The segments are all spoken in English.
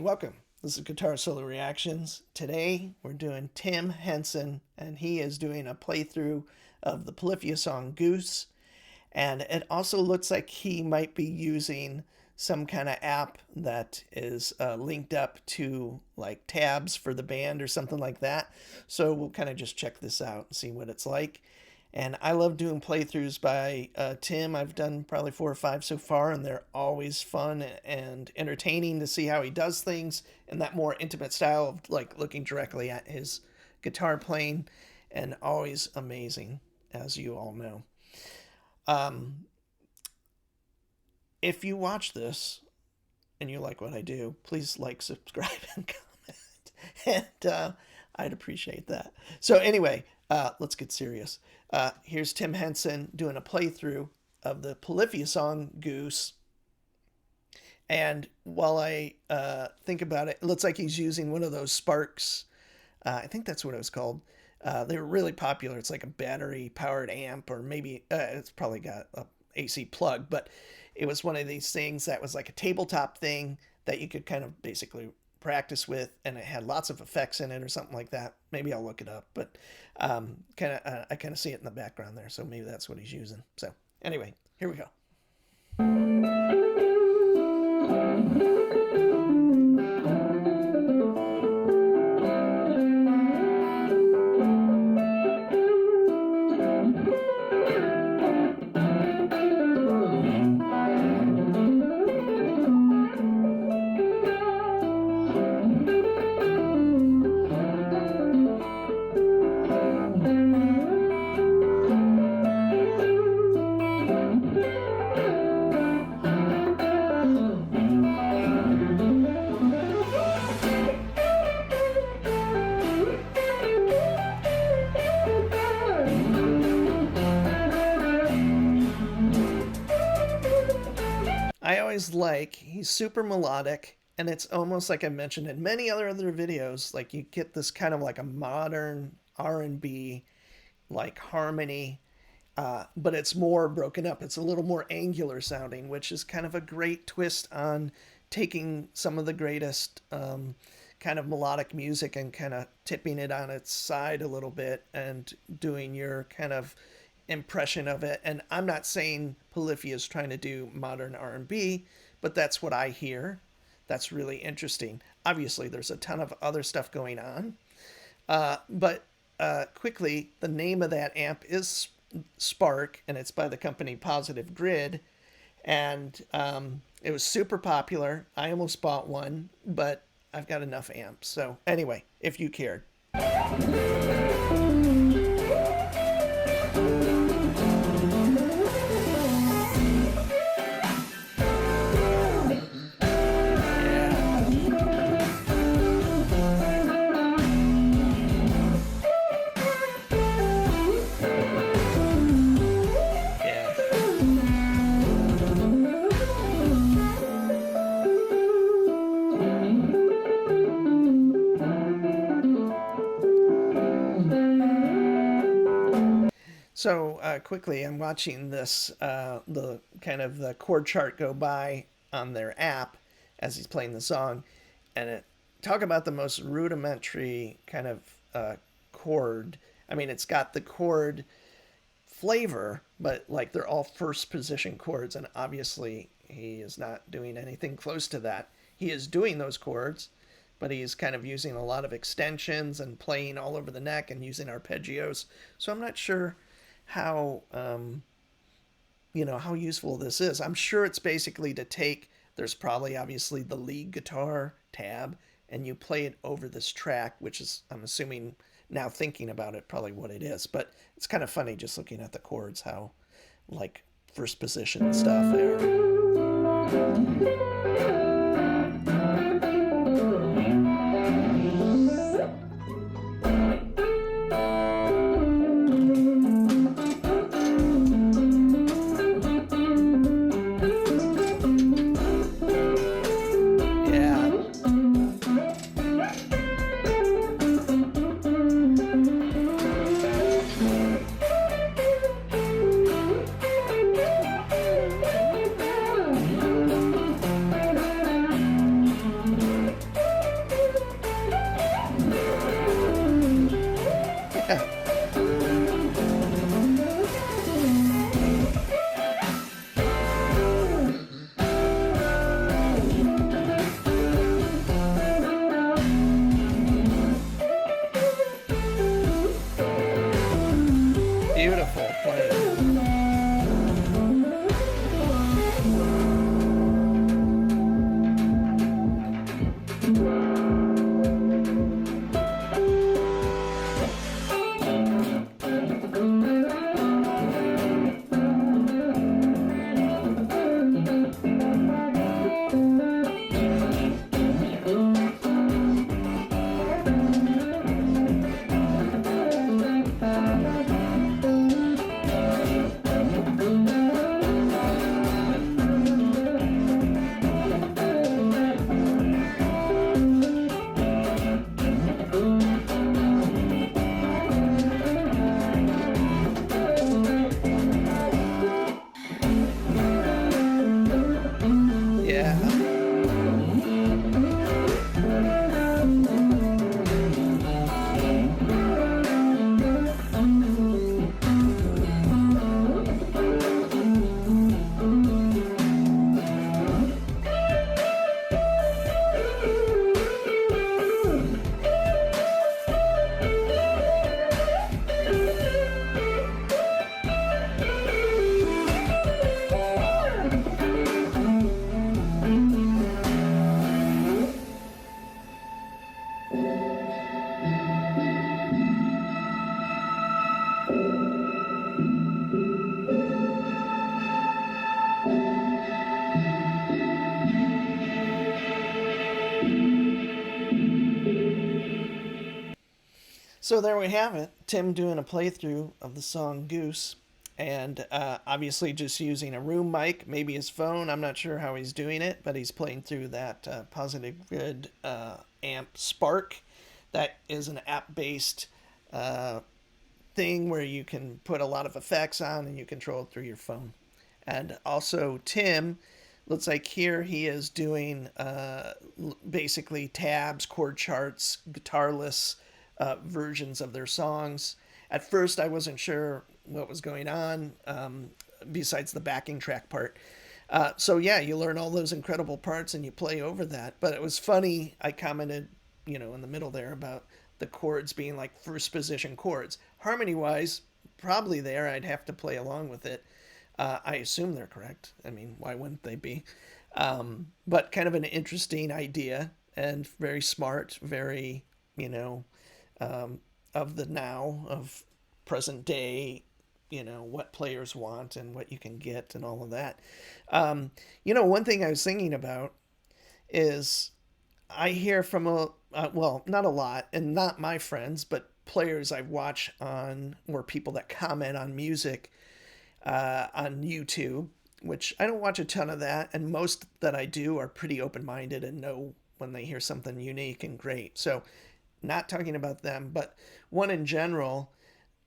welcome. This is Guitar Solo Reactions. Today we're doing Tim Henson, and he is doing a playthrough of the Polyphia song Goose. And it also looks like he might be using some kind of app that is linked up to like tabs for the band or something like that. So we'll kind of just check this out and see what it's like. And I love doing playthroughs by Tim. I've done probably 4 or 5 so far, and they're always fun and entertaining to see how he does things in that more intimate style of like looking directly at his guitar playing, and always amazing, as you all know. If you watch this and you like what I do, please like, subscribe, and comment. And I'd appreciate that. So anyway, let's get serious. Here's Tim Henson doing a playthrough of the Polyphia song Goose. And while I think about it, it looks like he's using one of those Sparks. I think that's what it was called. They were really popular. It's like a battery powered amp, or maybe it's probably got a AC plug, but it was one of these things that was like a tabletop thing that you could kind of basically practice with, and it had lots of effects in it or something like that. Maybe I'll look it up, but I kind of see it in the background there, so maybe that's what he's using. So anyway, here we go. I always like, he's super melodic, and it's almost like I mentioned in many other videos, like you get this kind of like a modern R&B like harmony, but it's more broken up. It's a little more angular sounding, which is kind of a great twist on taking some of the greatest kind of melodic music and kind of tipping it on its side a little bit and doing your kind of impression of it. And I'm not saying Polyphia is trying to do modern R&B, but that's what I hear. That's really interesting. Obviously, there's a ton of other stuff going on. But quickly, the name of that amp is Spark, and it's by the company Positive Grid. And it was super popular. I almost bought one, but I've got enough amps. So anyway, if you cared. So quickly, I'm watching this, the kind of the chord chart go by on their app as he's playing the song, and talk about the most rudimentary kind of chord. I mean, it's got the chord flavor, but like they're all first position chords, and obviously he is not doing anything close to that. He is doing those chords, but he's kind of using a lot of extensions and playing all over the neck and using arpeggios. So I'm not sure how how useful this is. I'm sure it's basically to take, there's probably obviously the lead guitar tab, and you play it over this track, which is, I'm assuming now thinking about it, probably what it is. But it's kind of funny just looking at the chords, how like first position stuff there. Yeah. Beautiful playing. Yeah. So there we have it. Tim doing a playthrough of the song Goose. And obviously just using a room mic, maybe his phone. I'm not sure how he's doing it, but he's playing through that Positive Grid amp Spark. That is an app-based thing where you can put a lot of effects on and you control it through your phone. And also Tim, looks like here he is doing basically tabs, chord charts, guitarless versions of their songs. At first, I wasn't sure what was going on besides the backing track part. So yeah, you learn all those incredible parts and you play over that. But it was funny. I commented, in the middle there about the chords being like first position chords. Harmony wise, probably there. I'd have to play along with it. I assume they're correct. I mean, why wouldn't they be? But kind of an interesting idea and very smart, very, of the now, of present day, what players want and what you can get and all of that. One thing I was thinking about is I hear from well, not a lot, and not my friends, but players I've watched on, or people that comment on music on YouTube, which I don't watch a ton of that, and most that I do are pretty open-minded and know when they hear something unique and great. So not talking about them, but one in general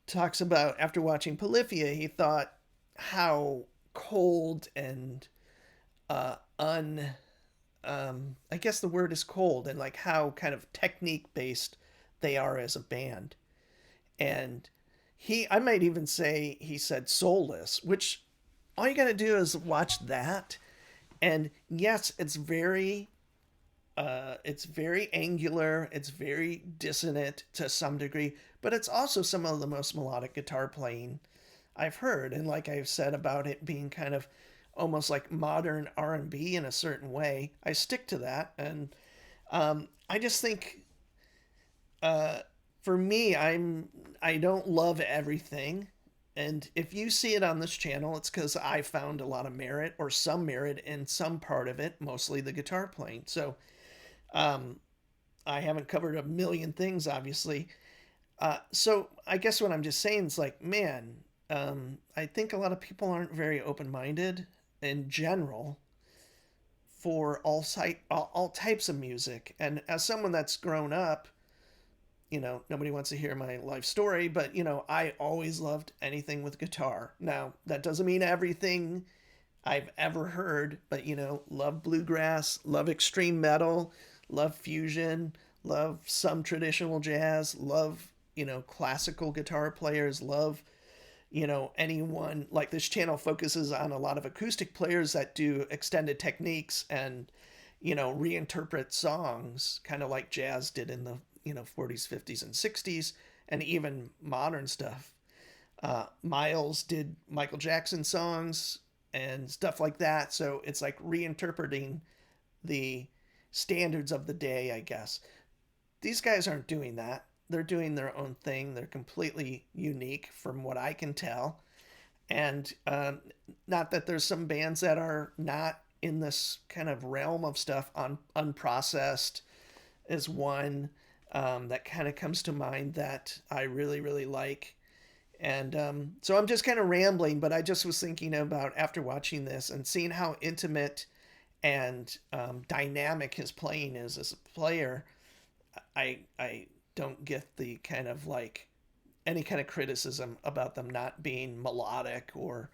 talks about, after watching Polyphia, he thought how cold and I guess the word is cold, and like how kind of technique based they are as a band. And I might even say he said soulless, which all you got to do is watch that. And yes, it's very angular, it's very dissonant to some degree, but it's also some of the most melodic guitar playing I've heard. And like I've said about it being kind of almost like modern R&B in a certain way, I stick to that. And I just think for me, I don't love everything. And if you see it on this channel, it's because I found a lot of merit, or some merit in some part of it, mostly the guitar playing. So I haven't covered a million things, obviously. So I guess what I'm just saying is like, man, I think a lot of people aren't very open-minded in general for all types of music. And as someone that's grown up, nobody wants to hear my life story, but, I always loved anything with guitar. Now, that doesn't mean everything I've ever heard, but, love bluegrass, love extreme metal, love fusion, love some traditional jazz, love, classical guitar players, love, anyone. Like, this channel focuses on a lot of acoustic players that do extended techniques and, reinterpret songs, kind of like jazz did in the, 40s, 50s, and 60s, and even modern stuff. Miles did Michael Jackson songs and stuff like that. So it's like reinterpreting the standards of the day, I guess. These guys aren't doing that. They're doing their own thing. They're completely unique from what I can tell. And not that there's some bands that are not in this kind of realm of stuff. On Unprocessed is one that kind of comes to mind that I really, really like. And so I'm just kind of rambling, but I just was thinking about, after watching this and seeing how intimate and dynamic his playing is as a player, I don't get the kind of like any kind of criticism about them not being melodic or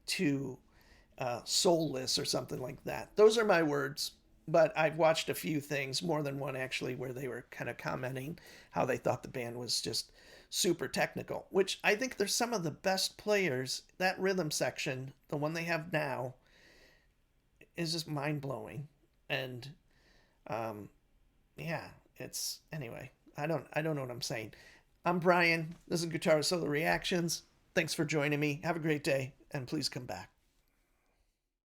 too soulless or something like that. Those are my words. But I've watched a few things, more than one actually, where they were kind of commenting how they thought the band was just super technical, which I think they're some of the best players. That rhythm section, the one they have now, is just mind blowing. And yeah, it's anyway. I don't know what I'm saying. I'm Brian. This is Guitar Solo Reactions. Thanks for joining me. Have a great day, and please come back.